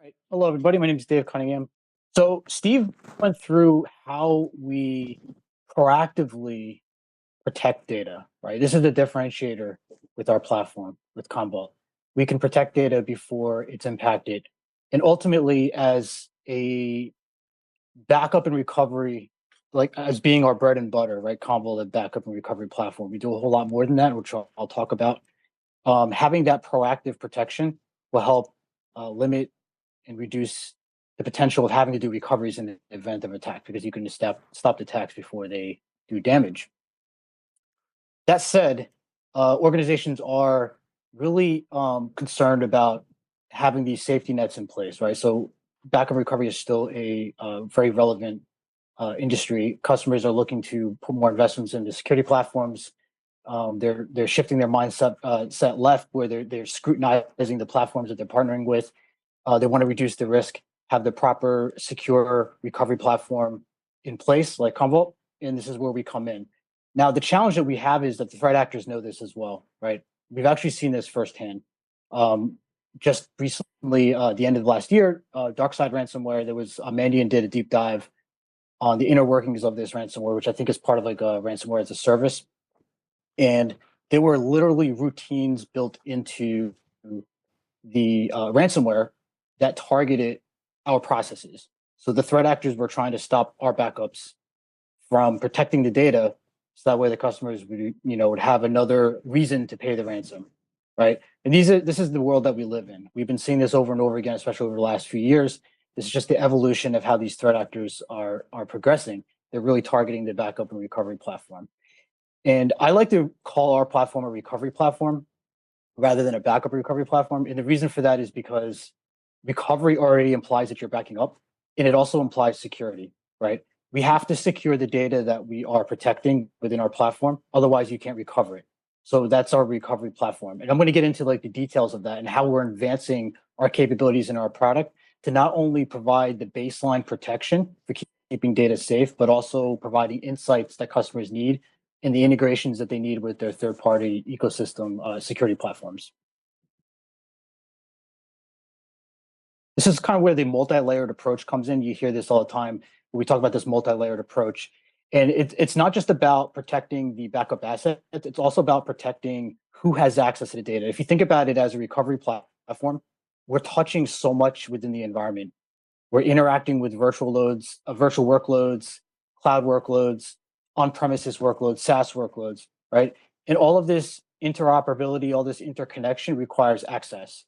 Right. Hello, everybody. My name is Dave Cunningham. So, Steve went through how we proactively protect data, right? This is the differentiator with our platform, with Commvault. We can protect data before it's impacted. And ultimately, as a backup and recovery, like as being our bread and butter, right? Commvault, a backup and recovery platform. We do a whole lot more than that, which I'll talk about. Having that proactive protection will help limit and reduce the potential of having to do recoveries in the event of attack because you can stop the attacks before they do damage. That said, organizations are really concerned about having these safety nets in place, right? So backup recovery is still a very relevant industry. Customers are looking to put more investments into security platforms. They're shifting their mindset set left, where they're scrutinizing the platforms that they're partnering with. They want to reduce the risk, have the proper secure recovery platform in place, like Commvault, and this is where we come in. Now, the challenge that we have is that the threat actors know this as well, right? We've actually seen this firsthand. Just recently, the end of last year, DarkSide ransomware, there was Mandiant did a deep dive on the inner workings of this ransomware, which I think is part of like a ransomware as a service. And there were literally routines built into the ransomware that targeted our processes. So the threat actors were trying to stop our backups from protecting the data, so that way the customers would have another reason to pay the ransom, right? And this is the world that we live in. We've been seeing this over and over again, especially over the last few years. This is just the evolution of how these threat actors are progressing. They're really targeting the backup and recovery platform. And I like to call our platform a recovery platform rather than a backup recovery platform. And the reason for that is because recovery already implies that you're backing up, and it also implies security, right? We have to secure the data that we are protecting within our platform. Otherwise, you can't recover it. So that's our recovery platform. And I'm going to get into like the details of that and how we're advancing our capabilities in our product to not only provide the baseline protection for keeping data safe, but also providing insights that customers need and the integrations that they need with their third-party ecosystem security platforms. This is kind of where the multi-layered approach comes in. You hear this all the time. We talk about this multi-layered approach. And it's not just about protecting the backup asset. It's also about protecting who has access to the data. If you think about it as a recovery platform, we're touching so much within the environment. We're interacting with virtual workloads, cloud workloads, on-premises workloads, SaaS workloads, right? And all of this interoperability, all this interconnection requires access.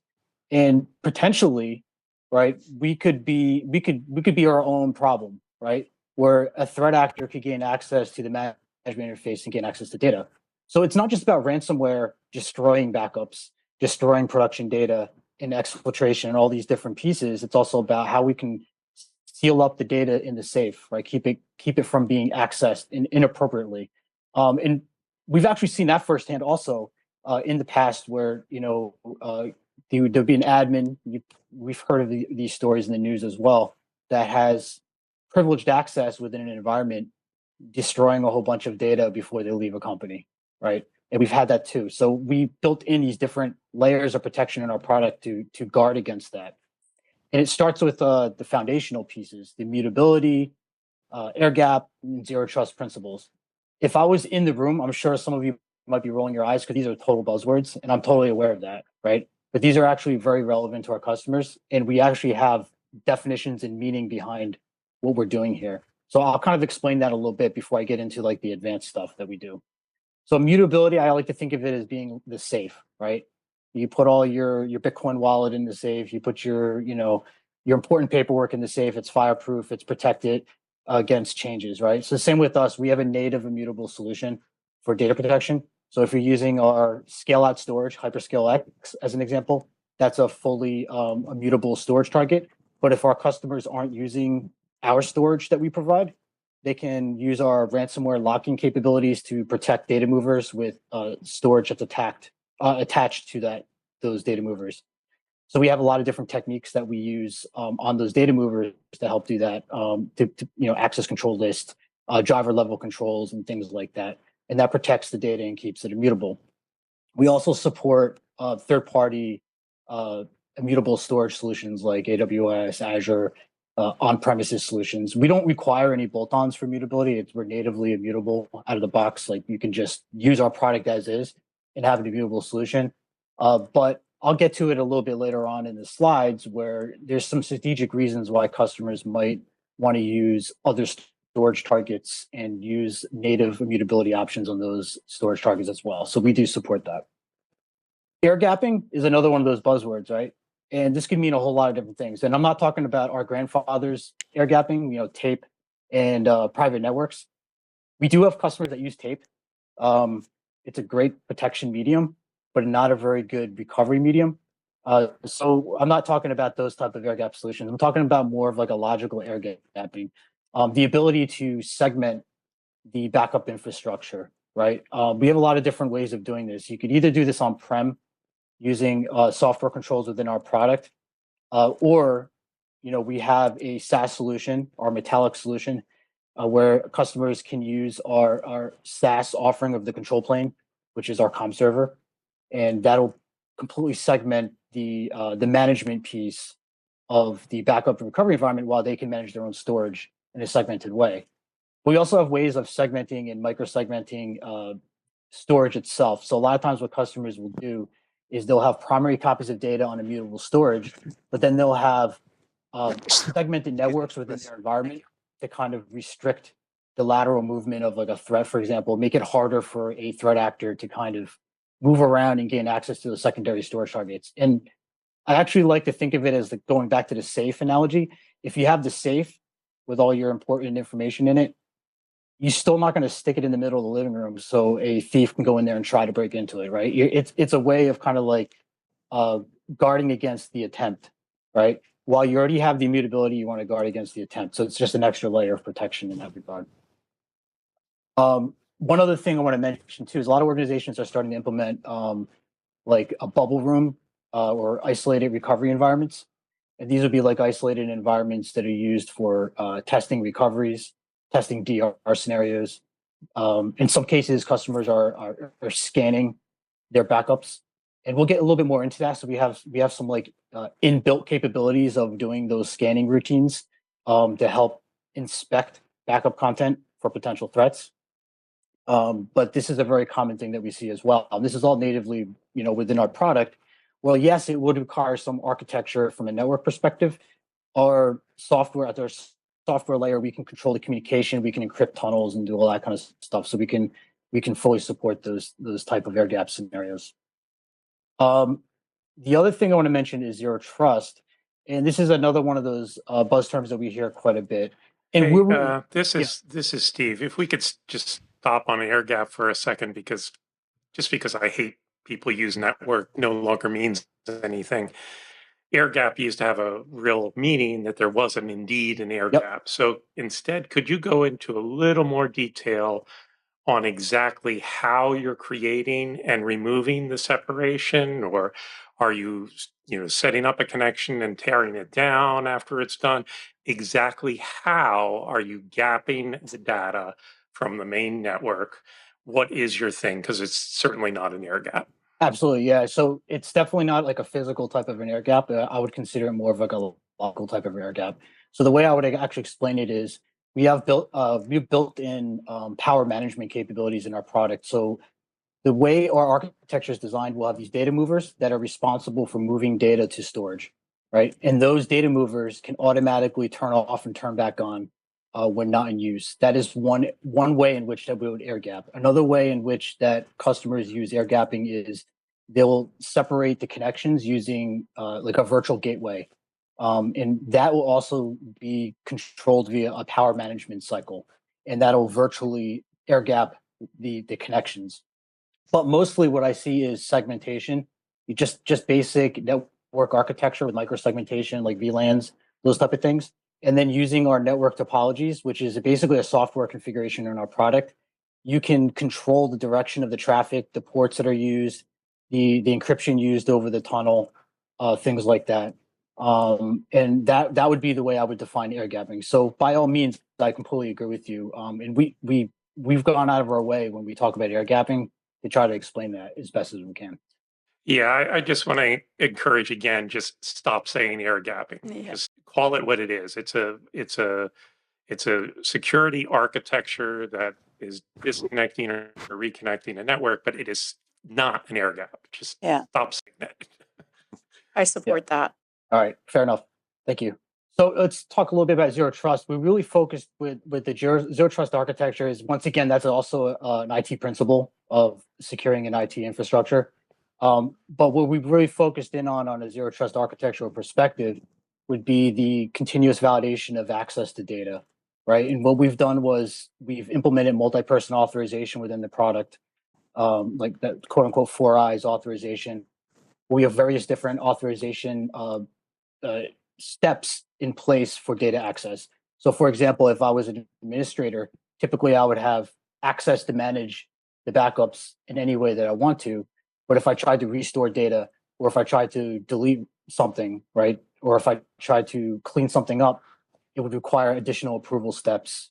And potentially, right, we could be our own problem, right? Where a threat actor could gain access to the management interface and gain access to data. So it's not just about ransomware destroying backups, destroying production data, and exfiltration and all these different pieces. It's also about how we can seal up the data in the safe, right? Keep it from being accessed inappropriately. And we've actually seen that firsthand also in the past, where there'd be an admin. We've heard of these stories in the news as well, that has privileged access within an environment, destroying a whole bunch of data before they leave a company, right? And we've had that too. So we built in these different layers of protection in our product to guard against that. And it starts with the foundational pieces, the immutability, air gap, and zero trust principles. If I was in the room, I'm sure some of you might be rolling your eyes because these are total buzzwords, and I'm totally aware of that, right? But these are actually very relevant to our customers, and we actually have definitions and meaning behind what we're doing here. So I'll kind of explain that a little bit before I get into like the advanced stuff that we do. So immutability, I like to think of it as being the safe, right? You put all your Bitcoin wallet in the safe. You put your important paperwork in the safe. It's fireproof. It's protected against changes, right? So same with us. We have a native immutable solution for data protection. So if you're using our scale out storage, Hyperscale X as an example, that's a fully immutable storage target. But if our customers aren't using our storage that we provide, they can use our ransomware locking capabilities to protect data movers with storage that's attached to those data movers. So we have a lot of different techniques that we use on those data movers to help do that, to access control list, driver level controls, and things like that. And that protects the data and keeps it immutable. We also support third-party immutable storage solutions like AWS, Azure, on-premises solutions. We don't require any bolt-ons for mutability. We're natively immutable out of the box. Like, you can just use our product as is and have an immutable solution. But I'll get to it a little bit later on in the slides, where there's some strategic reasons why customers might want to use other storage targets and use native immutability options on those storage targets as well. So we do support that. Air gapping is another one of those buzzwords, right? And this can mean a whole lot of different things. And I'm not talking about our grandfathers air gapping, tape and private networks. We do have customers that use tape. It's a great protection medium, but not a very good recovery medium. So I'm not talking about those type of air gap solutions. I'm talking about more of like a logical air gapping, the ability to segment the backup infrastructure, right? We have a lot of different ways of doing this. You could either do this on-prem using software controls within our product, or we have a SaaS solution, our Metallic solution, where customers can use our SaaS offering of the control plane, which is our comm server, and that'll completely segment the management piece of the backup and recovery environment while they can manage their own storage in a segmented way. We also have ways of segmenting and micro-segmenting storage itself. So a lot of times what customers will do is they'll have primary copies of data on immutable storage, but then they'll have segmented networks within their environment to kind of restrict the lateral movement of like a threat, for example, make it harder for a threat actor to kind of move around and gain access to the secondary storage targets. And I actually like to think of it as going back to the safe analogy. If you have the safe with all your important information in it, you're still not going to stick it in the middle of the living room so a thief can go in there and try to break into it, right? It's a way of kind of like guarding against the attempt, right? While you already have the immutability, you want to guard against the attempt. So it's just an extra layer of protection in that regard. One other thing I want to mention too is a lot of organizations are starting to implement like a bubble room or isolated recovery environments. And these would be like isolated environments that are used for testing recoveries, testing DR scenarios. In some cases, customers are scanning their backups, and we'll get a little bit more into that. So we have some like inbuilt capabilities of doing those scanning routines to help inspect backup content for potential threats. But this is a very common thing that we see as well. This is all natively, within our product. Well, yes, it would require some architecture from a network perspective. Our software at their software layer, we can control the communication, we can encrypt tunnels and do all that kind of stuff. So we can fully support those type of air gap scenarios. The other thing I want to mention is zero trust, and this is another one of those buzz terms that we hear quite a bit. And hey, this is Steve. If we could just stop on air gap for a second, because I hate people use network no longer means anything. Air gap used to have a real meaning that there wasn't indeed an air gap. So instead, could you go into a little more detail on exactly how you're creating and removing the separation, or are you setting up a connection and tearing it down after it's done? Exactly how are you gapping the data from the main network? What is your thing? Because it's certainly not an air gap. Absolutely, yeah. So it's definitely not like a physical type of an air gap. I would consider it more of like a local type of air gap. So the way I would actually explain it is we've built in power management capabilities in our product. So the way our architecture is designed, we'll have these data movers that are responsible for moving data to storage, right? And those data movers can automatically turn off and turn back on when not in use. That is one way in which that we would air gap. Another way in which that customers use air gapping is they'll separate the connections using like a virtual gateway. And that will also be controlled via a power management cycle. And that'll virtually air gap the connections. But mostly what I see is segmentation, just basic network architecture with microsegmentation like VLANs, those type of things. And then using our network topologies, which is basically a software configuration in our product, you can control the direction of the traffic, the ports that are used, the encryption used over the tunnel, things like that. And that would be the way I would define air gapping. So by all means, I completely agree with you. And we've gone out of our way when we talk about air gapping to try to explain that as best as we can. Yeah, I just want to encourage again, just stop saying air gapping. Yeah. Just call it what it is. It's a security architecture that is disconnecting or reconnecting a network, but it is not an air gap. Just Yeah. stop saying that. I support that. All right, fair enough. Thank you. So let's talk a little bit about zero trust. We really focused with the zero trust architecture. Is once again that's also an IT principle of securing an IT infrastructure. But what we really focused in on a zero trust architectural perspective would be the continuous validation of access to data, right? And what we've done was we've implemented multi-person authorization within the product, like that quote unquote four eyes authorization. We have various different authorization uh, steps in place for data access. So, for example, if I was an administrator, typically I would have access to manage the backups in any way that I want to. But if I tried to restore data, or if I tried to delete something, right, or if I tried to clean something up, it would require additional approval steps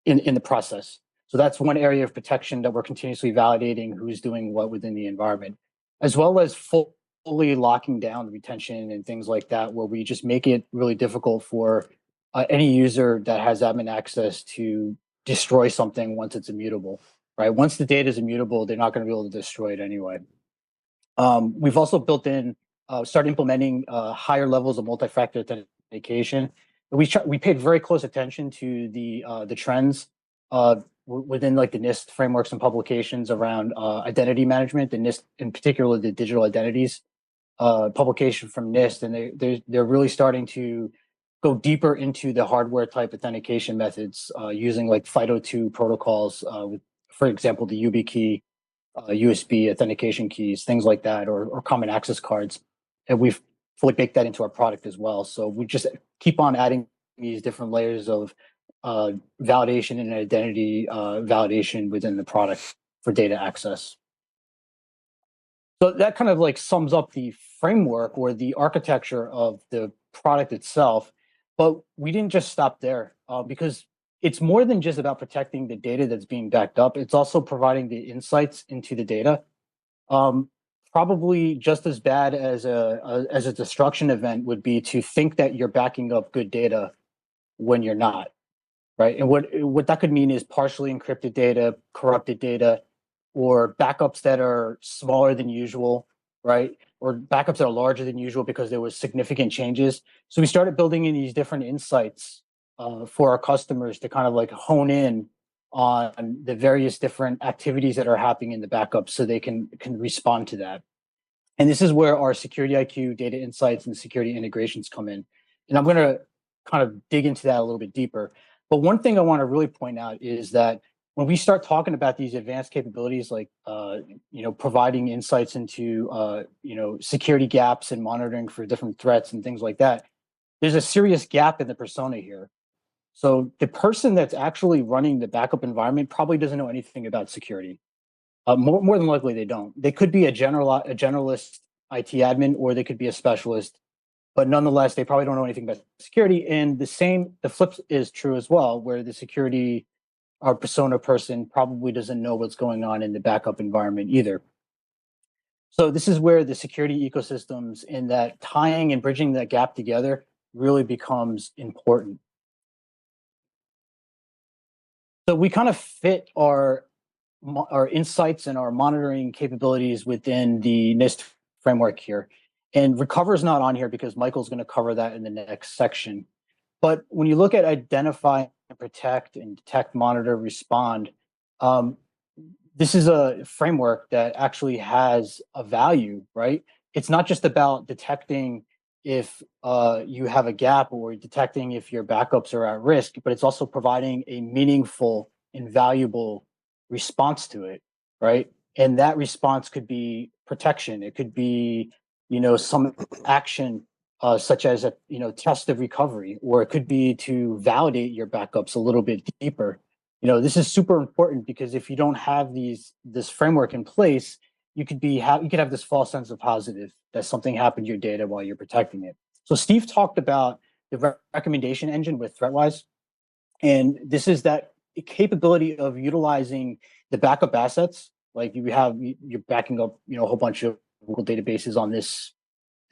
in the process. So that's one area of protection that we're continuously validating who's doing what within the environment, as well as fully locking down retention and things like that, where we just make it really difficult for any user that has admin access to destroy something once it's immutable, right? Once the data is immutable, they're not going to be able to destroy it anyway. We've also built in, started implementing higher levels of multi-factor authentication. We paid very close attention to the trends within like the NIST frameworks and publications around identity management, the NIST in particular, the digital identities publication from NIST, and they're really starting to go deeper into the hardware type authentication methods using like FIDO2 protocols, with, for example, the YubiKey, USB authentication keys, things like that, or common access cards. And we've fully baked that into our product as well. So we just keep on adding these different layers of validation and identity validation within the product for data access. So that kind of like sums up the framework or the architecture of the product itself. But we didn't just stop there because it's more than just about protecting the data that's being backed up. It's also providing the insights into the data. Probably just as bad as a destruction event would be to think that you're backing up good data when you're not, right? And what that could mean is partially encrypted data, corrupted data, or backups that are smaller than usual, right? Or backups that are larger than usual because there was significant changes. So we started building in these different insights for our customers to kind of like hone in on the various different activities that are happening in the backup so they can respond to that. And this is where our security IQ, data insights, and security integrations come in. And I'm going to kind of dig into that a little bit deeper. But one thing I want to really point out is that when we start talking about these advanced capabilities, like providing insights into security gaps and monitoring for different threats and things like that, there's a serious gap in the persona here. So the person that's actually running the backup environment probably doesn't know anything about security. More than likely, they don't. They could be a generalist IT admin, or they could be a specialist, but nonetheless, they probably don't know anything about security. And the flip is true as well, where the security our persona person probably doesn't know what's going on in the backup environment either. So this is where the security ecosystems and that tying and bridging that gap together really becomes important. So we kind of fit our insights and our monitoring capabilities within the NIST framework here. And Recover is not on here because Michael's going to cover that in the next section. But when you look at identify and protect and detect, monitor, respond, this is a framework that actually has a value, right? It's not just about detecting if you have a gap or detecting if your backups are at risk, but it's also providing a meaningful and valuable response to it, right? And that response could be protection. It could be, some action such as a, test of recovery, or it could be to validate your backups a little bit deeper. This is super important because if you don't have this framework in place, you could have this false sense of positive that something happened to your data while you're protecting it. So Steve talked about the recommendation engine with ThreatWise, and this is that capability of utilizing the backup assets you're backing up, a whole bunch of Google databases on this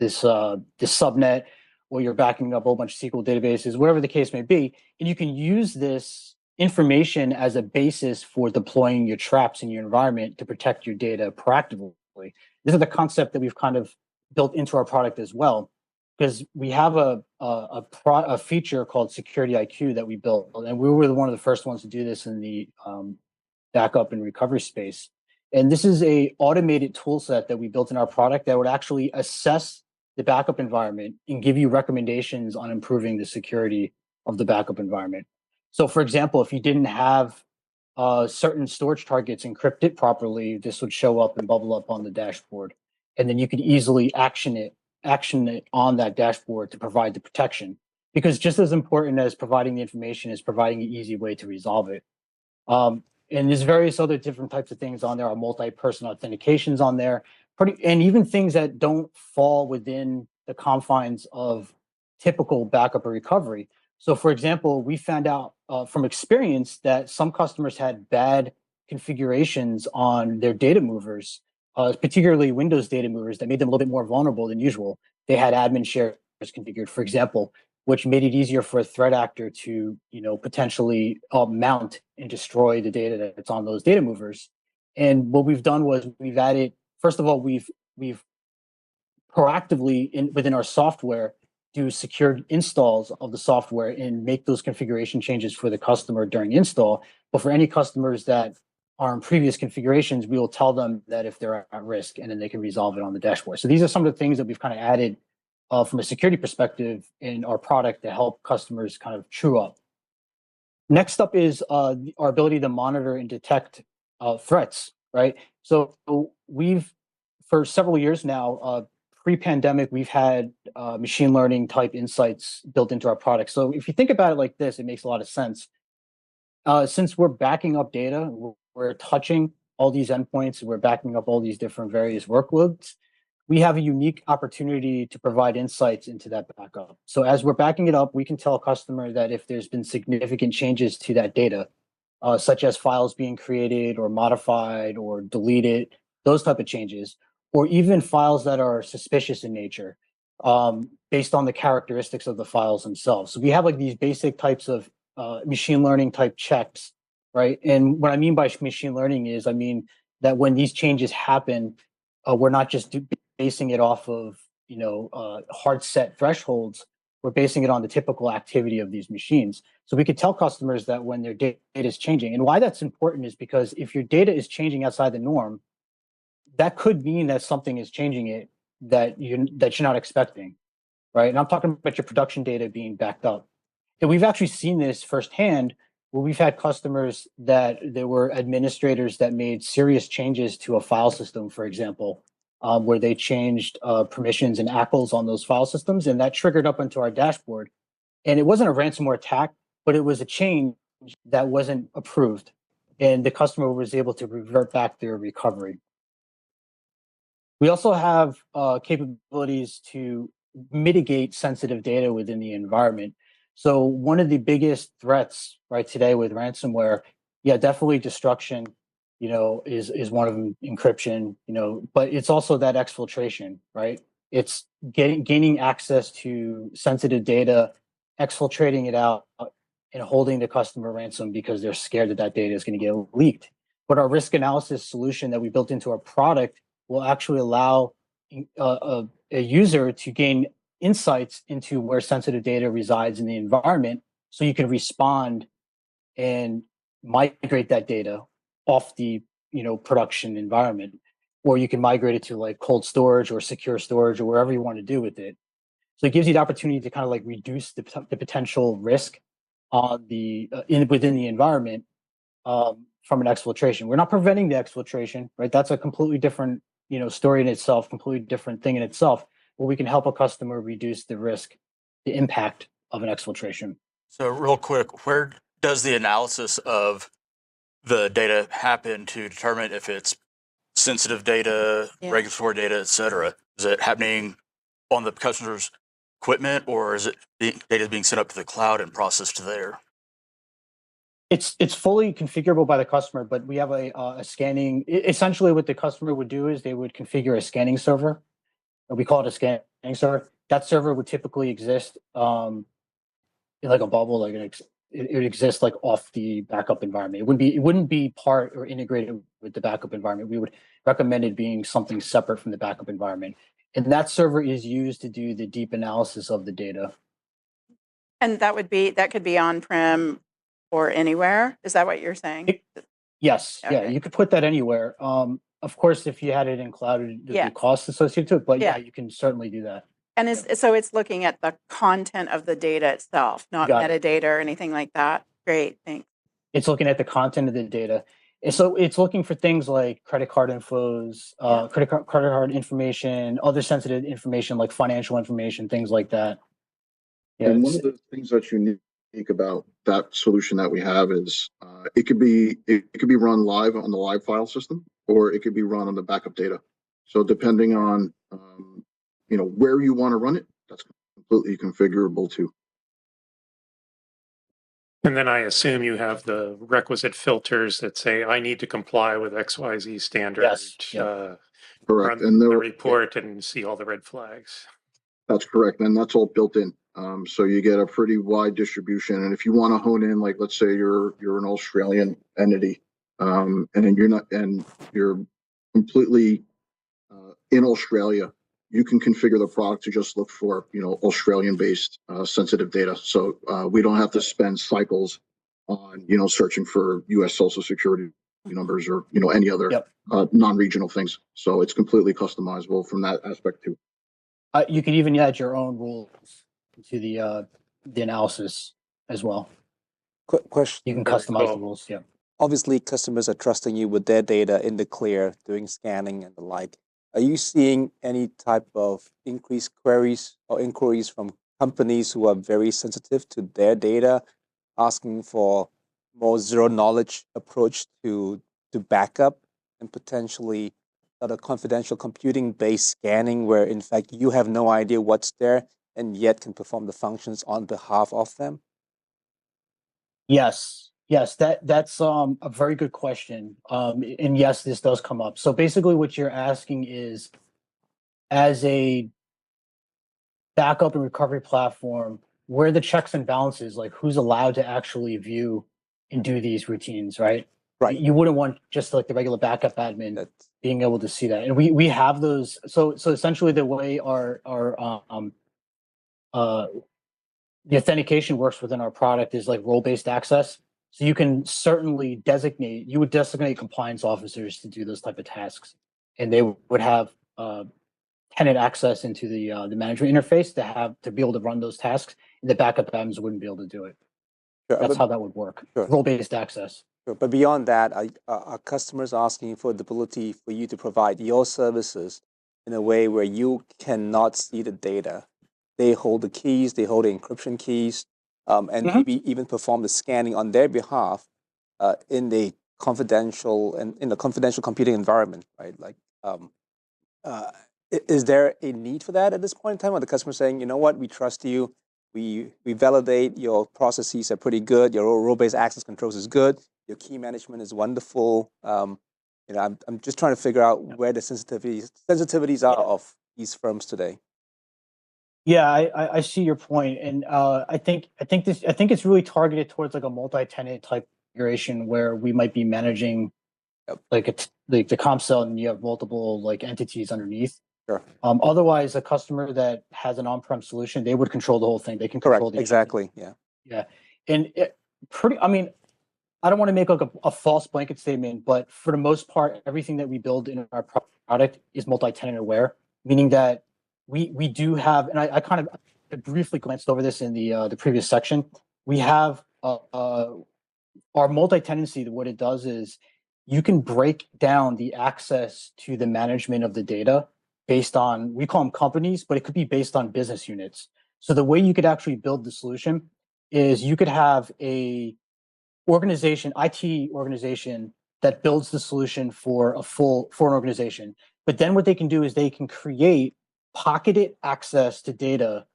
subnet, or you're backing up a whole bunch of SQL databases, whatever the case may be, and you can use this information as a basis for deploying your traps in your environment to protect your data proactively. This is the concept that we've kind of built into our product as well, because we have a feature called Security IQ that we built, and we were one of the first ones to do this in the backup and recovery space. And this is a automated tool set that we built in our product that would actually assess the backup environment and give you recommendations on improving the security of the backup environment. So, for example, if you didn't have certain storage targets encrypted properly, this would show up and bubble up on the dashboard, and then you could easily action it on that dashboard to provide the protection. Because just as important as providing the information is providing an easy way to resolve it. And there's various other different types of things on there. Are multi-person authentications on there, and even things that don't fall within the confines of typical backup or recovery. So, for example, we found out from experience that some customers had bad configurations on their data movers, particularly Windows data movers, that made them a little bit more vulnerable than usual. They had admin shares configured, for example, which made it easier for a threat actor to, potentially mount and destroy the data that's on those data movers. And what we've done was we've added, first of all, we've proactively within our software do secured installs of the software and make those configuration changes for the customer during install. But for any customers that are in previous configurations, we will tell them that if they're at risk, and then they can resolve it on the dashboard. So these are some of the things that we've kind of added from a security perspective in our product to help customers kind of true up. Next up is our ability to monitor and detect threats, right? So for several years now, pre-pandemic, we've had machine learning type insights built into our product. So if you think about it like this, it makes a lot of sense. Since we're backing up data, we're touching all these endpoints, we're backing up all these different various workloads, we have a unique opportunity to provide insights into that backup. So as we're backing it up, we can tell a customer that if there's been significant changes to that data, such as files being created or modified or deleted, those type of changes, or even files that are suspicious in nature, based on the characteristics of the files themselves. So we have like these basic types of machine learning type checks, right? And what I mean by machine learning is, I mean that when these changes happen, we're not just basing it off of hard set thresholds. We're basing it on the typical activity of these machines. So we could tell customers that when their data is changing, and why that's important is because if your data is changing outside the norm, that could mean that something is changing it that you're not expecting, right? And I'm talking about your production data being backed up. And we've actually seen this firsthand where we've had customers that there were administrators that made serious changes to a file system, for example, where they changed permissions and ACLs on those file systems, and that triggered up into our dashboard. And it wasn't a ransomware attack, but it was a change that wasn't approved, and the customer was able to revert back their recovery. We also have capabilities to mitigate sensitive data within the environment. So one of the biggest threats right today with ransomware, yeah, definitely destruction, is one of them, encryption, but it's also that exfiltration, right? It's gaining access to sensitive data, exfiltrating it out, and holding the customer ransom because they're scared that data is going to get leaked. But our risk analysis solution that we built into our product will actually allow a user to gain insights into where sensitive data resides in the environment, so you can respond and migrate that data off the production environment, or you can migrate it to like cold storage or secure storage or wherever you want to do with it. So it gives you the opportunity to kind of like reduce the potential risk on within the environment from an exfiltration. We're not preventing the exfiltration, right? That's a completely different story in itself, completely different thing in itself, where we can help a customer reduce the risk, the impact of an exfiltration. So real quick, where does the analysis of the data happen to determine if it's sensitive data, regulatory data, et cetera? Is it happening on the customer's equipment, or is it the data being sent up to the cloud and processed there? It's fully configurable by the customer, but we have a scanning. Essentially, what the customer would do is they would configure a scanning server. We call it a scanning server. That server would typically exist in like a bubble, like it would exist like off the backup environment. It wouldn't be part or integrated with the backup environment. We would recommend it being something separate from the backup environment. And that server is used to do the deep analysis of the data. And that could be on-prem or anywhere. Is that what you're saying? Yes. Yeah, Okay. you could put that anywhere. Of course, if you had it in cloud, there'd be costs associated to it, but yeah, you can certainly do that. And so it's looking at the content of the data itself, not metadata or anything like that. Great, thanks. It's looking at the content of the data. And so it's looking for things like credit card infos, credit card information, other sensitive information like financial information, things like that. Yeah, and one of the things that's unique about that solution that we have is it could be run live on the live file system, or it could be run on the backup data. So depending on where you want to run it, that's completely configurable too. And then I assume you have the requisite filters that say I need to comply with XYZ standards. Yes. Correct. Run And the report and see all the red flags. That's correct, and that's all built in. So you get a pretty wide distribution. And if you want to hone in, like let's say you're an Australian entity, and you're completely in Australia, you can configure the product to just look for Australian-based sensitive data. So we don't have to spend cycles on searching for U.S. Social Security numbers or any other non-regional things. So it's completely customizable from that aspect too. You can even add your own rules to the analysis as well. Quick question. You can customize the rules. Yeah. Obviously, customers are trusting you with their data in the clear, doing scanning and the like. Are you seeing any type of increased queries or inquiries from companies who are very sensitive to their data, asking for more zero knowledge approach to backup and potentially a confidential computing based scanning where in fact you have no idea what's there and yet can perform the functions on behalf of them? Yes, that's a very good question. And yes, this does come up. So basically what you're asking is, as a backup and recovery platform, where the checks and balances, like who's allowed to actually view and do these routines, right? Right. You wouldn't want just like the regular backup admin being able to see that. And we have those. So essentially the way our the authentication works within our product is like role-based access. So you can certainly designate compliance officers to do those type of tasks, and they would have tenant access into the management interface to be able to run those tasks, and the backup admins wouldn't be able to do it. Sure, That's how that would work. Sure. Role-based access. Sure. But beyond that, are customers asking for the ability for you to provide your services in a way where you cannot see the data? They hold the keys, they hold the encryption keys, and maybe even perform the scanning on their behalf in the confidential computing environment, right? Like, is there a need for that at this point in time? Or the customer saying, you know what, we trust you, we validate your processes are pretty good, your role-based access controls is good, your key management is wonderful. I'm just trying to figure out where the sensitivities are of these firms today. Yeah, I see your point, and I think it's really targeted towards like a multi-tenant type configuration where we might be managing like the Commvault, and you have multiple like entities underneath. Sure. Otherwise, a customer that has an on-prem solution, they would control the whole thing. They can control the exactly. Yeah. Yeah, and I don't want to make like a false blanket statement, but for the most part, everything that we build in our product is multi-tenant aware, meaning that we do have, and I kind of briefly glanced over this in the previous section. We have our multi-tenancy. What it does is you can break down the access to the management of the data based on, we call them companies, but it could be based on business units. So the way you could actually build the solution is you could have a IT organization that builds the solution for an organization. But then what they can do is they can create pocketed access to data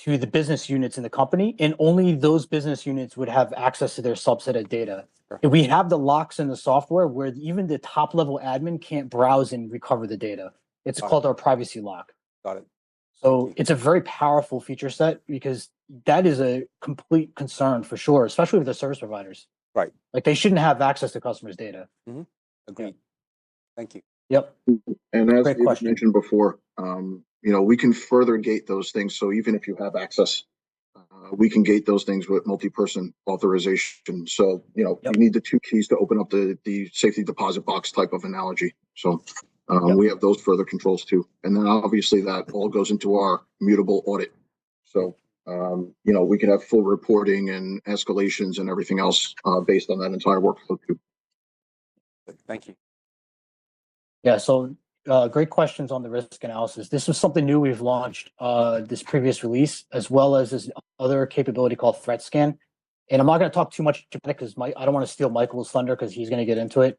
to the business units in the company, and only those business units would have access to their subset of data. Sure. And we have the locks in the software where even the top level admin can't browse and recover the data. It's called our privacy lock. Got it. So it's a very powerful feature set because that is a complete concern for sure, especially with the service providers. Right. Like they shouldn't have access to customers' data. Agreed. Yeah. Thank you. Yep. And as Great David question. mentioned before, we can further gate those things. So even if you have access, we can gate those things with multi-person authorization. So, you need the two keys to open up the safety deposit box type of analogy. So we have those further controls too. And then obviously that all goes into our mutable audit. So, we can have full reporting and escalations and everything else based on that entire workflow too. Thank you. Yeah, so great questions on the risk analysis. This was something new we've launched this previous release, as well as this other capability called Threat Scan. And I'm not going to talk too much about it because I don't want to steal Michael's thunder because he's going to get into it.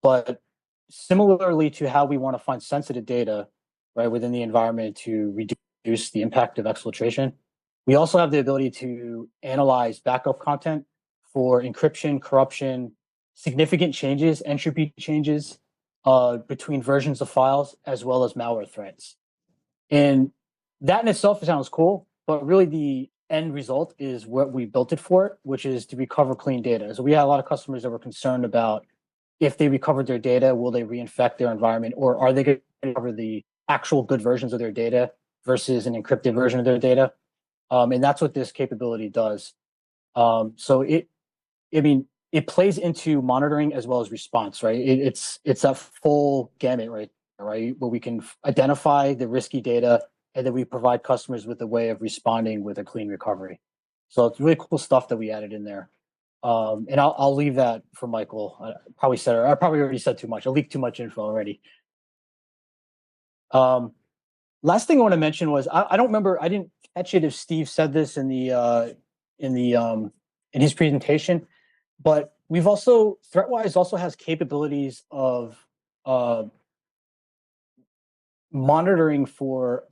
But similarly to how we want to find sensitive data, right, within the environment to reduce the impact of exfiltration, we also have the ability to analyze backup content for encryption, corruption, significant changes, entropy changes, between versions of files, as well as malware threats. And that in itself sounds cool, but really the end result is what we built it for, which is to recover clean data. So we had a lot of customers that were concerned about if they recovered their data, will they reinfect their environment, or are they going to recover the actual good versions of their data versus an encrypted version of their data? And that's what this capability does. So it plays into monitoring as well as response, right? It's a full gamut, right? Where we can identify the risky data, and then we provide customers with a way of responding with a clean recovery. So it's really cool stuff that we added in there. And I'll leave that for Michael. I probably already said too much. I leaked too much info already. Last thing I want to mention was I don't remember. I didn't catch it if Steve said this in his presentation. But we've also, ThreatWise also has capabilities of monitoring for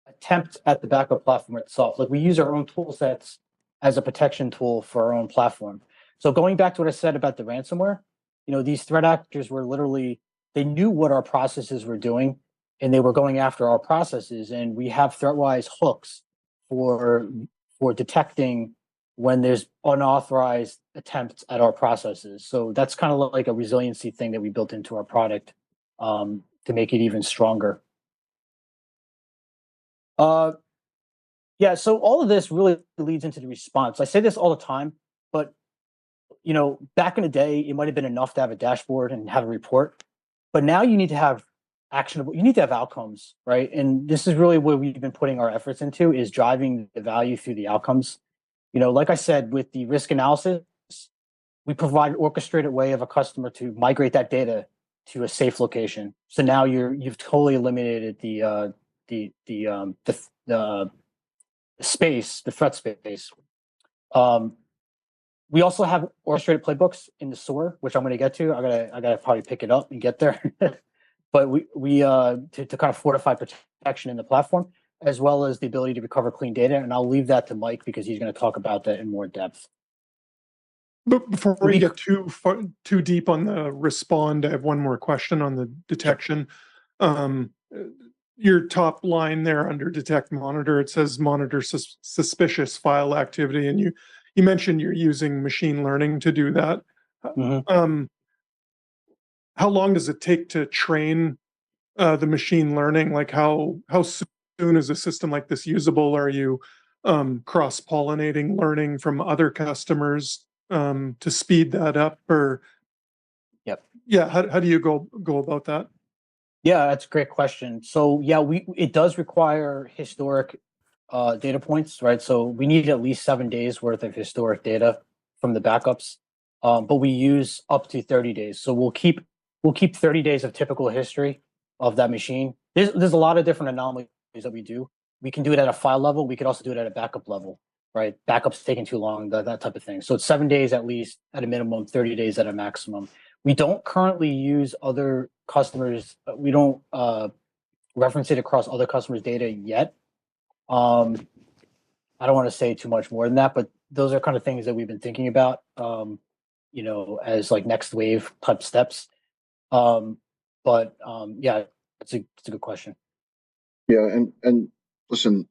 attempts at the backup platform itself. Like we use our own tool sets as a protection tool for our own platform. So going back to what I said about the ransomware, these threat actors were they knew what our processes were doing, and they were going after our processes. And we have ThreatWise hooks for detecting when there's unauthorized attempts at our processes. So that's kind of like a resiliency thing that we built into our product to make it even stronger. Yeah, so all of this really leads into the response. I say this all the time, but back in the day, it might have been enough to have a dashboard and have a report, but now you need to have you need to have outcomes, right? And this is really where we've been putting our efforts into, is driving the value through the outcomes. Like I said, with the risk analysis, we provide an orchestrated way of a customer to migrate that data to a safe location. So now you've totally eliminated the space, the threat space. We also have orchestrated playbooks in the SOAR, which I'm going to get to. I gotta probably pick it up and get there. But we to kind of fortify protection in the platform, as well as the ability to recover clean data. And I'll leave that to Mike because he's going to talk about that in more depth. But before we get too deep on the respond, I have one more question on the detection. Your top line there under detect monitor, it says monitor suspicious file activity, and you mentioned you're using machine learning to do that. Mm-hmm. How long does it take to train the machine learning? Like how soon is a system like this usable? Are you cross-pollinating learning from other customers to speed that up? Or how do you go about that? Yeah, that's a great question. So yeah, it does require historic data points, right? So we need at least 7 days worth of historic data from the backups, but we use up to 30 days. So we'll keep 30 days of typical history of that machine. There's a lot of different anomalies that we do. We can do it at a file level. We could also do it at a backup level, right? Backups taking too long, that type of thing. So it's 7 days at least at a minimum, 30 days at a maximum. We don't currently use other customers. We don't reference it across other customers' data yet. I don't want to say too much more than that, but those are kind of things that we've been thinking about, as like next wave type steps. Yeah, it's a good question. Yeah, and listen,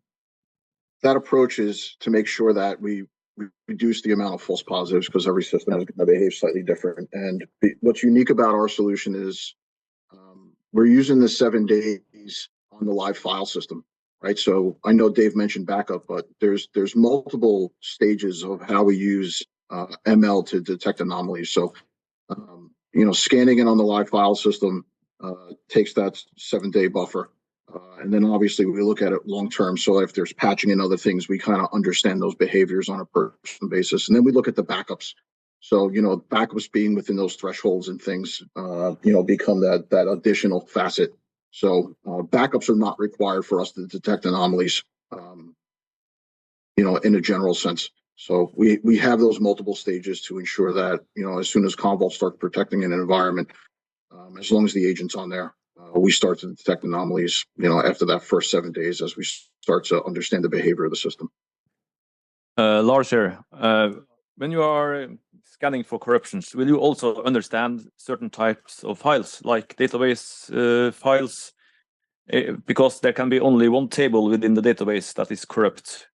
that approach is to make sure that we reduce the amount of false positives, because every system is going to behave slightly different. And what's unique about our solution is we're using the 7 days on the live file system, right? So I know Dave mentioned backup, but there's multiple stages of how we use ML to detect anomalies. So scanning it on the live file system takes that 7-day buffer. And then obviously we look at it long term. So if there's patching and other things, we kind of understand those behaviors on a person basis. And then we look at the backups. So, backups being within those thresholds and things, become that additional facet. So backups are not required for us to detect anomalies, in a general sense. So we have those multiple stages to ensure that, as soon as Commvault starts protecting an environment, as long as the agent's on there, we start to detect anomalies, after that first 7 days, as we start to understand the behavior of the system. Lars here. When you are scanning for corruptions, will you also understand certain types of files, like database files? Because there can be only one table within the database that is corrupt.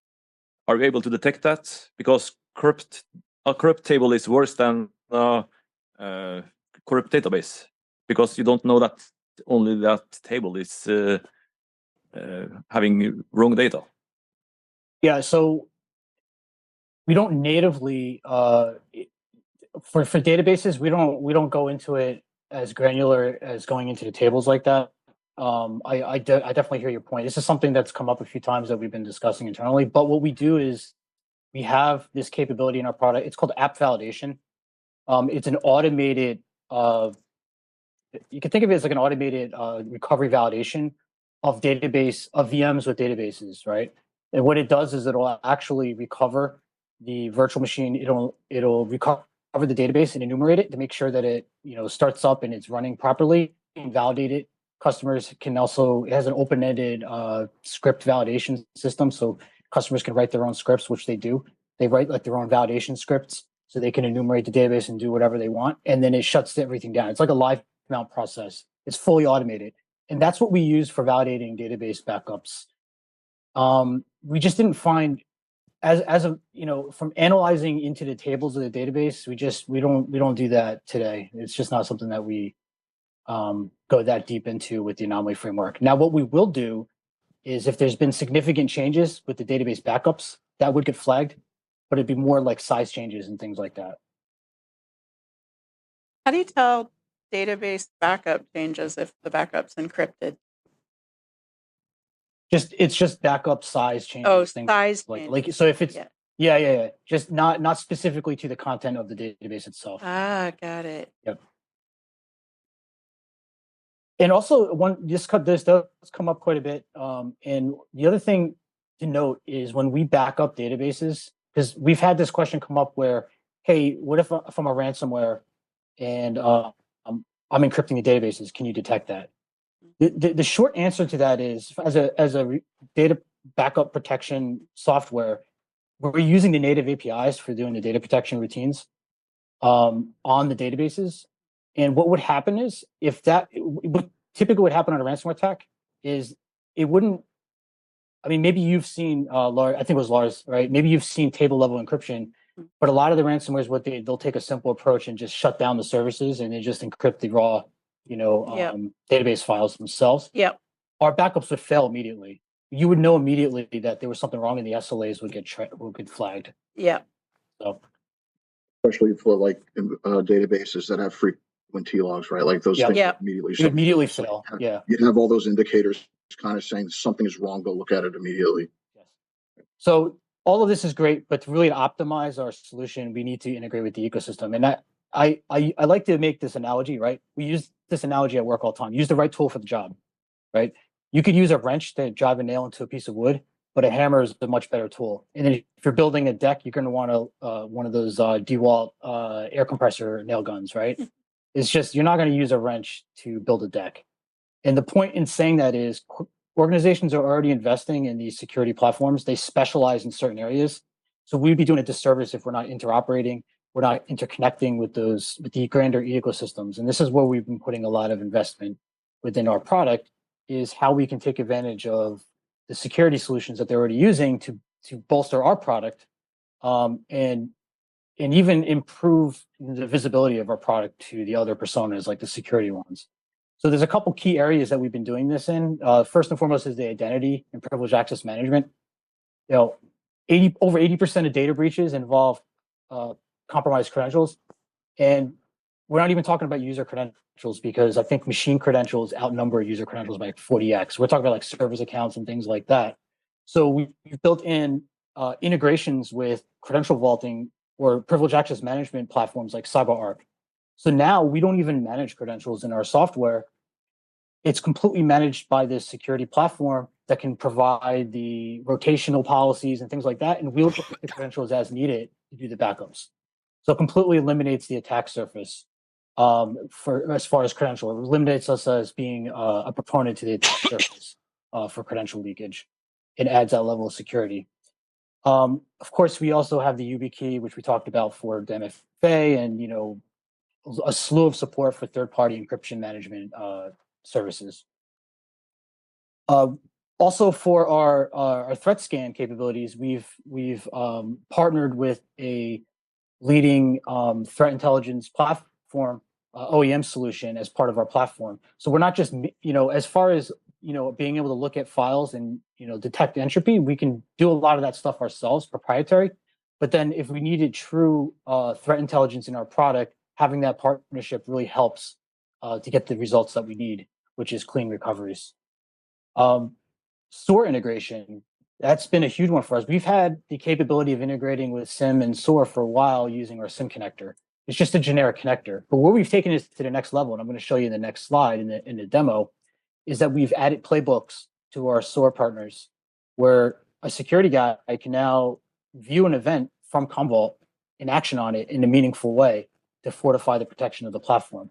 Are you able to detect that? Because a corrupt table is worse than a corrupt database, because you don't know that only that table is having wrong data. Yeah, so we don't natively for databases, we don't go into it as granular as going into the tables like that. I definitely hear your point. This is something that's come up a few times that we've been discussing internally. But what we do is we have this capability in our product. It's called app validation. It's an automated. You can think of it as like an automated recovery validation of VMs with databases, right? And what it does is it'll actually recover the virtual machine. It'll recover the database and enumerate it to make sure that it starts up and it's running properly and validate it. Customers can also, it has an open-ended script validation system, so customers can write their own scripts, which they do. They write like their own validation scripts so they can enumerate the database and do whatever they want, and then it shuts everything down. It's like a live mount process. It's fully automated, and that's what we use for validating database backups. We just didn't find, as a from analyzing into the tables of the database, we don't do that today. It's just not something that we go that deep into with the anomaly framework. Now, what we will do is if there's been significant changes with the database backups, that would get flagged, but it'd be more like size changes and things like that. How do you tell database backup changes if the backup's encrypted? It's just backup size changes. Oh, things size like so if it's yeah. Just not specifically to the content of the database itself. Ah, got it. Yep. And also this does come up quite a bit. And the other thing to note is when we back up databases, because we've had this question come up where, hey, what if I'm a ransomware and I'm encrypting the databases? Can you detect that? The short answer to that is, as a data backup protection software, we're using the native APIs for doing the data protection routines on the databases. And what would happen is what typically would happen on a ransomware attack is it wouldn't. I mean, maybe you've seen Lars. I think it was Lars, right? Maybe you've seen table level encryption, but a lot of the ransomwares, they'll take a simple approach and just shut down the services and they just encrypt the raw, database files themselves. Yep. Our backups would fail immediately. You would know immediately that there was something wrong, and the SLAs would get flagged. Yeah. So, especially for like databases that have frequent T-logs, right? Like those things immediately. You immediately fail. Yeah. You'd have all those indicators kind of saying something is wrong. Go look at it immediately. Yes. So all of this is great, but to really optimize our solution, we need to integrate with the ecosystem. And I like to make this analogy, right? We use this analogy at work all the time. Use the right tool for the job, right? You could use a wrench to drive a nail into a piece of wood, but a hammer is a much better tool. And then if you're building a deck, you're going to want one of those DeWalt air compressor nail guns, right? It's just, you're not going to use a wrench to build a deck. And the point in saying that is organizations are already investing in these security platforms. They specialize in certain areas. So we'd be doing a disservice if we're not interoperating, we're not interconnecting with the grander ecosystems. And this is where we've been putting a lot of investment within our product, is how we can take advantage of the security solutions that they're already using to bolster our product, and even improve the visibility of our product to the other personas, like the security ones. So there's a couple key areas that we've been doing this in. First and foremost is the identity and privileged access management. Over 80% of data breaches involve compromised credentials, and we're not even talking about user credentials, because I think machine credentials outnumber user credentials by 40x. We're talking about like service accounts and things like that. So we've built in integrations with credential vaulting or privileged access management platforms like CyberArk. So now we don't even manage credentials in our software. It's completely managed by this security platform that can provide the rotational policies and things like that, and we'll put the credentials as needed to do the backups. So it completely eliminates the attack surface for as far as credential. It eliminates us as being a proponent to the attack surface for credential leakage. It adds that level of security. Of course, we also have the YubiKey, which we talked about for the MFA, and a slew of support for third-party encryption management services. Also, for our threat scan capabilities, we've partnered with a leading threat intelligence platform OEM solution as part of our platform. So we're not just as far as being able to look at files and detect entropy, we can do a lot of that stuff ourselves, proprietary. But then if we needed true threat intelligence in our product, having that partnership really helps to get the results that we need, which is clean recoveries. SOAR integration, that's been a huge one for us. We've had the capability of integrating with SIEM and SOAR for a while using our SIEM connector. It's just a generic connector. But where we've taken it to the next level, and I'm going to show you in the next slide in the demo, is that we've added playbooks to our SOAR partners, where a security guy can now view an event from Commvault and action on it in a meaningful way to fortify the protection of the platform.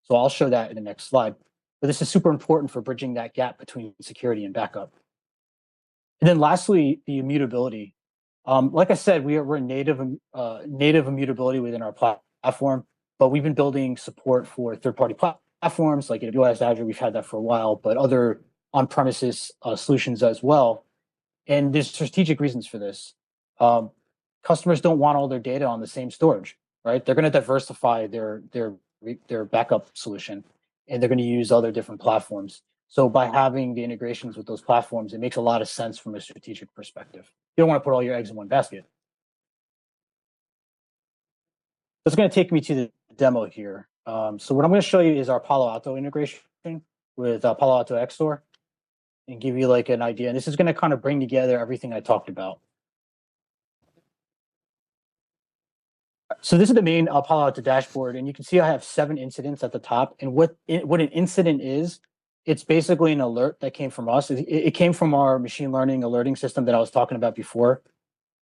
So I'll show that in the next slide. But this is super important for bridging that gap between security and backup. And then lastly, the immutability. Like I said, we're native immutability within our platform, but we've been building support for third-party platforms like AWS, Azure. We've had that for a while, but other on-premises solutions as well. And there's strategic reasons for this. Customers don't want all their data on the same storage, right? They're going to diversify their backup solution, and they're going to use other different platforms. So by having the integrations with those platforms, it makes a lot of sense from a strategic perspective. You don't want to put all your eggs in one basket. That's going to take me to the demo here. So what I'm going to show you is our Palo Alto integration with Palo Alto XSOAR, and give you like an idea. And this is going to kind of bring together everything I talked about. So this is the main Palo Alto dashboard, and you can see I have 7 incidents at the top. And what an incident is, it's basically an alert that came from us. It came from our machine learning alerting system that I was talking about before.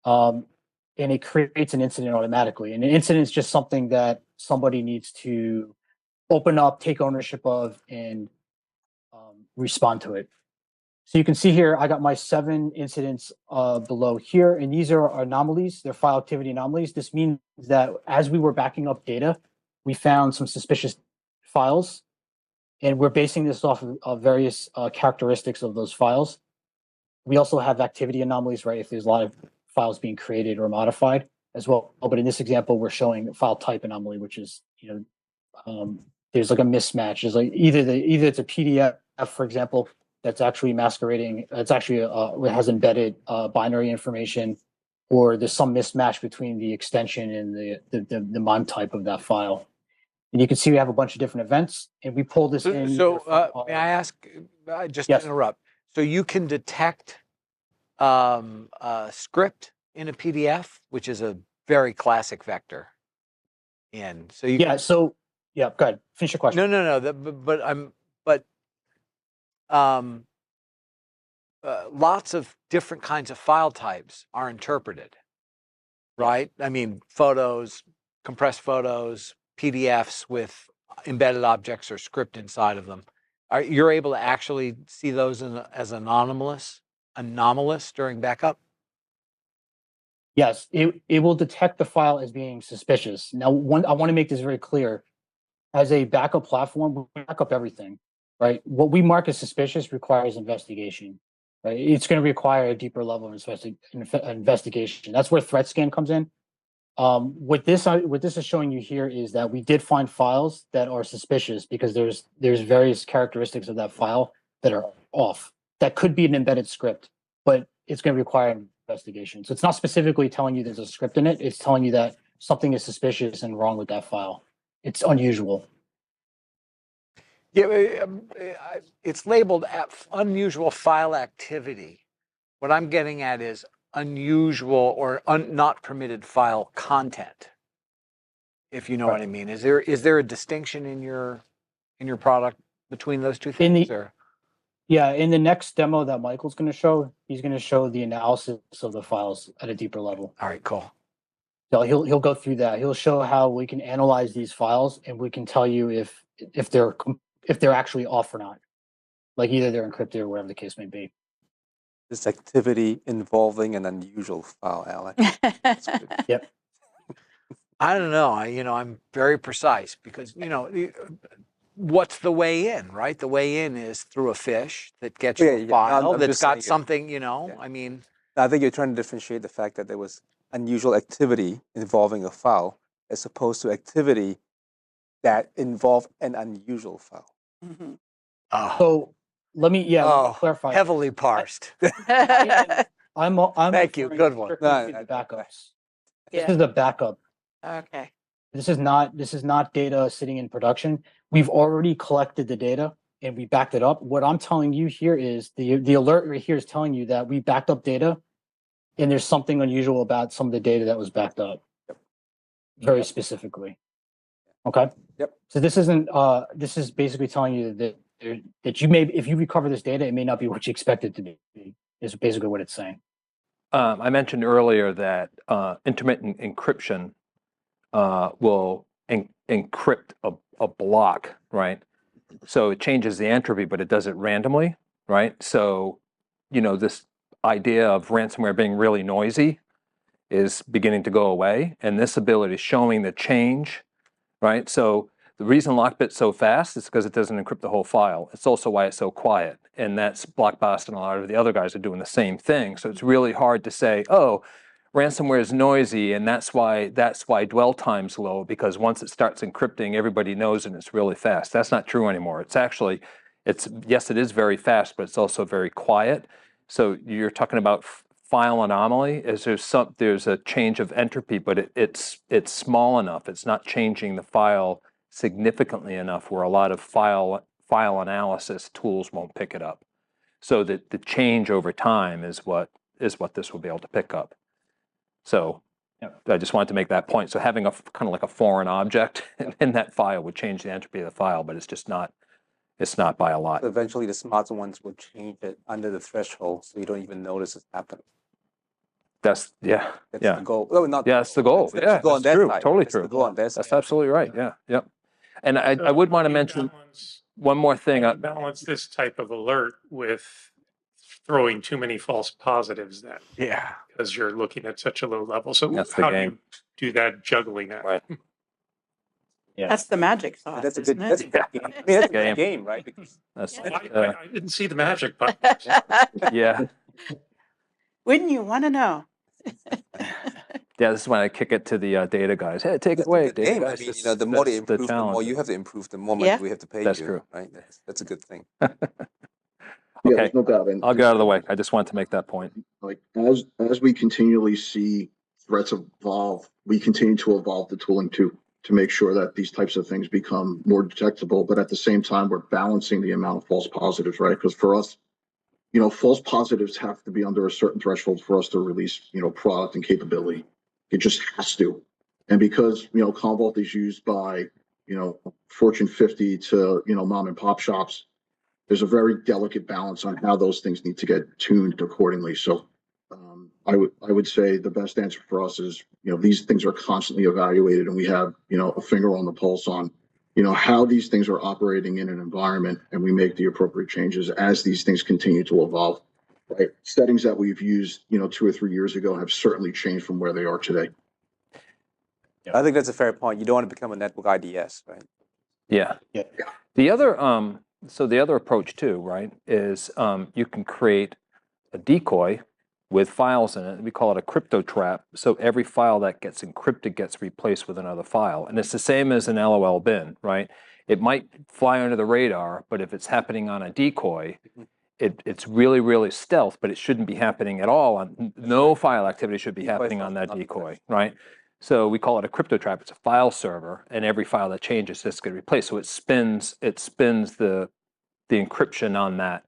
And it creates an incident automatically. And an incident is just something that somebody needs to open up, take ownership of, and respond to it. So you can see here, I got my 7 incidents below here, and these are anomalies. They're file activity anomalies. This means that as we were backing up data, we found some suspicious files, and we're basing this off of various characteristics of those files. We also have activity anomalies, right? If there's a lot of files being created or modified as well. But in this example, we're showing file type anomaly, which is, there's like a mismatch. It's like either it's a PDF, for example, that's actually masquerading. It's actually it has embedded binary information, or there's some mismatch between the extension and the MIME type of that file. And you can see we have a bunch of different events, and we pull this in. So may I ask, just Yes. to interrupt, so you can detect a script in a PDF, which is a very classic vector. And so you go ahead, finish your question. No. Lots of different kinds of file types are interpreted, right? I mean, photos, compressed photos, PDFs with embedded objects or script inside of them. You're able to actually see those as anomalous during backup? Yes, it will detect the file as being suspicious. Now, I want to make this very clear. As a backup platform, we back up everything, right? What we mark as suspicious requires investigation, right? It's going to require a deeper level of investigation. That's where threat scan comes in. What this is showing you here is that we did find files that are suspicious because there's various characteristics of that file that are off. That could be an embedded script, but it's going to require investigation. So it's not specifically telling you there's a script in it. It's telling you that something is suspicious and wrong with that file. It's unusual. Yeah, it's labeled unusual file activity. What I'm getting at is unusual or not permitted file content, if you know what I mean. Is there a distinction in your product between those two things? Yeah, in the next demo that Michael's going to show, he's going to show the analysis of the files at a deeper level. All right, cool. So he'll go through that. He'll show how we can analyze these files and we can tell you if they're actually off or not, like either they're encrypted or whatever the case may be. This activity involving an unusual file, Alex. Yep. I don't know. I'm very precise because what's the way in, right? The way in is through a fish that gets you a file that's got something. I mean, I think you're trying to differentiate the fact that there was unusual activity involving a file as opposed to activity that involved an unusual file. Mm-hmm. So let me clarify. Heavily parsed. I'm Thank you. Good one. The backups. This is the backup. Okay. This is not data sitting in production. We've already collected the data and we backed it up. What I'm telling you here is the alert right here is telling you that we backed up data and there's something unusual about some of the data that was backed up. Very specifically. Okay. Yep. So this is basically telling you that if you recover this data, it may not be what you expect it to be, is basically what it's saying. I mentioned earlier that intermittent encryption will encrypt a block, right? So it changes the entropy, but it does it randomly, right? So, this idea of ransomware being really noisy is beginning to go away, and this ability is showing the change, right? So the reason LockBit's so fast is because it doesn't encrypt the whole file. It's also why it's so quiet, and that's Blockbuster and a lot of the other guys are doing the same thing. So it's really hard to say, oh, ransomware is noisy, and that's why dwell time's low, because once it starts encrypting, everybody knows and it's really fast. That's not true anymore. Yes, it is very fast, but it's also very quiet. So you're talking about file anomaly. There's a change of entropy, but it's small enough. It's not changing the file significantly enough where a lot of file analysis tools won't pick it up. So that the change over time is what this will be able to pick up. So I just wanted to make that point. So having a kind of like a foreign object in that file would change the entropy of the file, but it's not by a lot. Eventually the smarter ones will change it under the threshold so you don't even notice it's happening. That's the goal. No, not that's the goal. That's the goal on that's their true. side. Totally That's true. the goal on their side. That's absolutely right. Yeah. And I would want to mention one more thing. Balance this type of alert with throwing too many false positives then. Yeah. Because you're looking at such a low level. So That's the how game. do you do that juggling act? Right. Yeah. That's the magic sauce. That's a good. isn't That's a it? good game. I mean, that's a good game, right? Because I didn't see the magic button. Yeah. Wouldn't you want to know? Yeah, this is when I kick it to the data guys. Hey, take it away, data game. I guys. mean, the more they That's the improve, the more challenge. you have to improve. The more money we have to pay That's you. true. Right. That's a good thing. Yeah, Okay. there's no doubt. And I'll get out of the way. I just wanted to make that point. like as we continually see threats evolve, we continue to evolve the tooling to make sure that these types of things become more detectable. But at the same time, we're balancing the amount of false positives, right? Because for us, false positives have to be under a certain threshold for us to release, product and capability. It just has to. And because, Commvault is used by, Fortune 50 to, mom and pop shops, there's a very delicate balance on how those things need to get tuned accordingly. So I would say the best answer for us is, these things are constantly evaluated and we have, a finger on the pulse on how these things are operating in an environment, and we make the appropriate changes as these things continue to evolve. Right, settings that we've used 2 or 3 years ago have certainly changed from where they are today. I think that's a fair point. You don't want to become a network IDS, right? Yeah. Yeah. The other, so the other approach too, right, is you can create a decoy with files in it. We call it a crypto trap. So every file that gets encrypted gets replaced with another file. And it's the same as an LOL bin, right? It might fly under the radar, but if it's happening on a decoy, it's really, really stealth, but it shouldn't be happening at all. No file activity should be happening on that decoy, right? So we call it a crypto trap. It's a file server, and every file that changes just gets replaced. So it spins the encryption on that,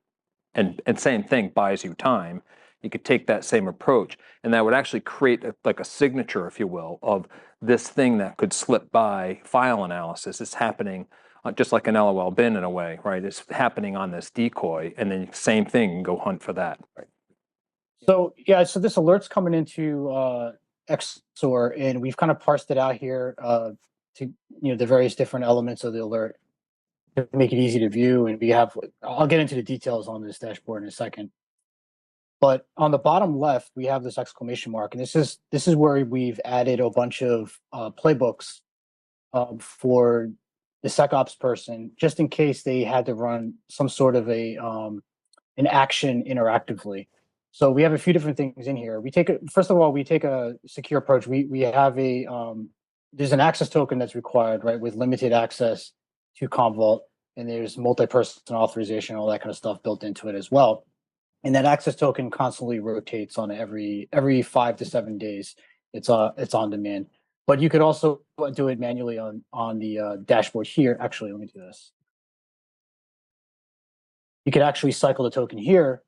and same thing, buys you time. You could take that same approach, and that would actually create like a signature, if you will, of this thing that could slip by file analysis. It's happening just like an LOL bin in a way, right? It's happening on this decoy, and then same thing, go hunt for that. Right. So yeah, so this alert's coming into XOR, and we've kind of parsed it out here to the various different elements of the alert to make it easy to view. And we have, I'll get into the details on this dashboard in a second. But on the bottom left, we have this exclamation mark, and this is where we've added a bunch of playbooks for the SecOps person, just in case they had to run some sort of an action interactively. So we have a few different things in here. First of all, we take a secure approach. We have there's an access token that's required, right, with limited access to Commvault, and there's multi-person authorization, all that kind of stuff built into it as well. And that access token constantly rotates on every 5 to 7 days. It's on demand. But you could also do it manually on the dashboard here. Actually, let me do this. You could actually cycle the token here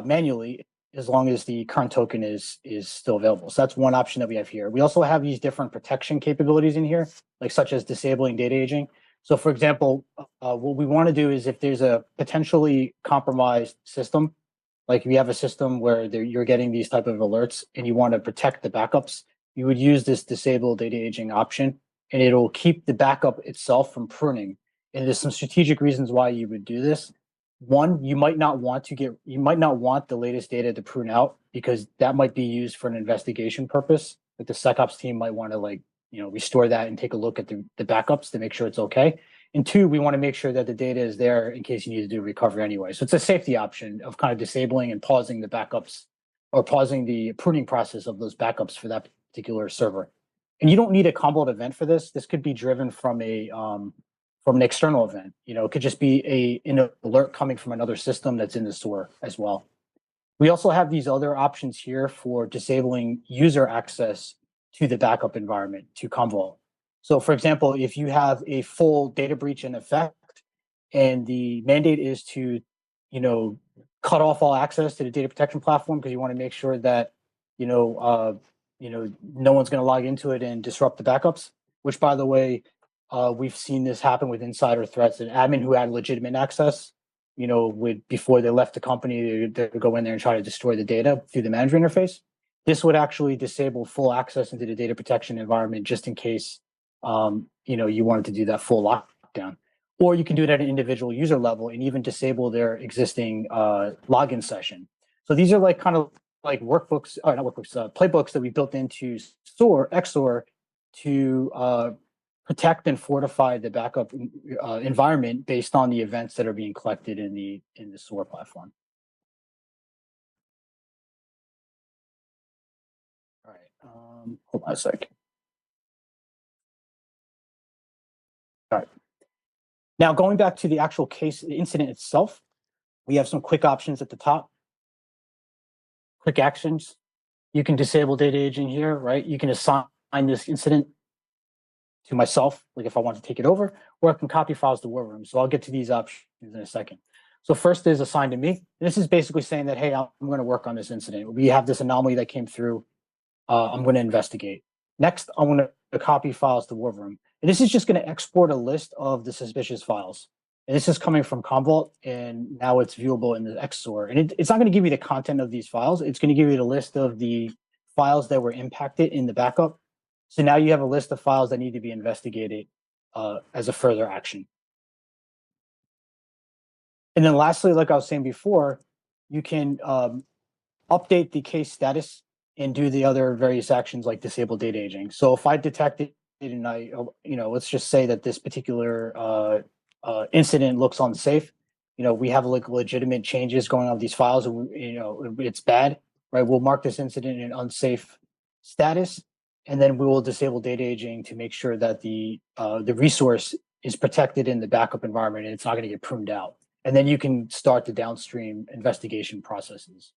manually, as long as the current token is still available. So that's one option that we have here. We also have these different protection capabilities in here, like such as disabling data aging. So for example, what we want to do is if there's a potentially compromised system, like if you have a system where you're getting these type of alerts and you want to protect the backups, you would use this disable data aging option, and it'll keep the backup itself from pruning. And there's some strategic reasons why you would do this. One, you might not want the latest data to prune out, because that might be used for an investigation purpose. Like the SecOps team might want to restore that and take a look at the backups to make sure it's okay. And two, we want to make sure that the data is there in case you need to do recovery anyway. So it's a safety option of kind of disabling and pausing the backups, or pausing the pruning process of those backups for that particular server. And you don't need a Commvault event for this. This could be driven from an external event. It could just be an alert coming from another system that's in the SOAR as well. We also have these other options here for disabling user access to the backup environment, to Commvault. So for example, if you have a full data breach in effect, and the mandate is to, cut off all access to the data protection platform, because you want to make sure that, no one's going to log into it and disrupt the backups, which, by the way, we've seen this happen with insider threats. An admin who had legitimate access, before they left the company, they would go in there and try to destroy the data through the manager interface. This would actually disable full access into the data protection environment, just in case, you wanted to do that full lockdown. Or you can do it at an individual user level and even disable their existing login session. So these are like kind of like workbooks, or not workbooks, playbooks that we built into XOR to protect and fortify the backup environment based on the events that are being collected in the SOAR platform. All right, hold on a sec. All right. Now, going back to the actual case, the incident itself, we have some quick options at the top. Quick actions. You can disable data aging here, right? You can assign this incident to myself, like if I want to take it over, or I can copy files to war room. So I'll get to these options in a second. So first is assigned to me. This is basically saying that, hey, I'm going to work on this incident. We have this anomaly that came through. I'm going to investigate. Next, I'm going to copy files to war room. And this is just going to export a list of the suspicious files. And this is coming from Commvault, and now it's viewable in the XOR. And it's not going to give you the content of these files. It's going to give you the list of the files that were impacted in the backup. So now you have a list of files that need to be investigated as a further action. And then lastly, like I was saying before, you can update the case status and do the other various actions like disable data aging. So if I detect it and I, let's just say that this particular incident looks unsafe, we have like legitimate changes going on with these files, and it's bad, right? We'll mark this incident in unsafe status, and then we will disable data aging to make sure that the resource is protected in the backup environment and it's not going to get pruned out. And then you can start the downstream investigation processes.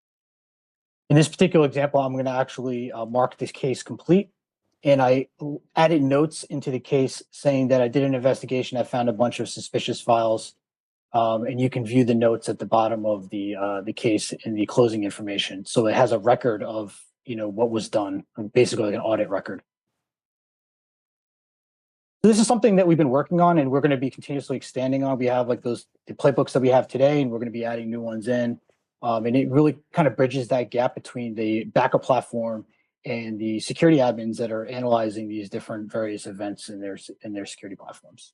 In this particular example, I'm going to actually mark this case complete, and I added notes into the case saying that I did an investigation. I found a bunch of suspicious files, and you can view the notes at the bottom of the case in the closing information. So it has a record of what was done, basically like an audit record. So this is something that we've been working on, and we're going to be continuously expanding on. We have like the playbooks that we have today, and we're going to be adding new ones in. And it really kind of bridges that gap between the backup platform and the security admins that are analyzing these different various events in their security platforms.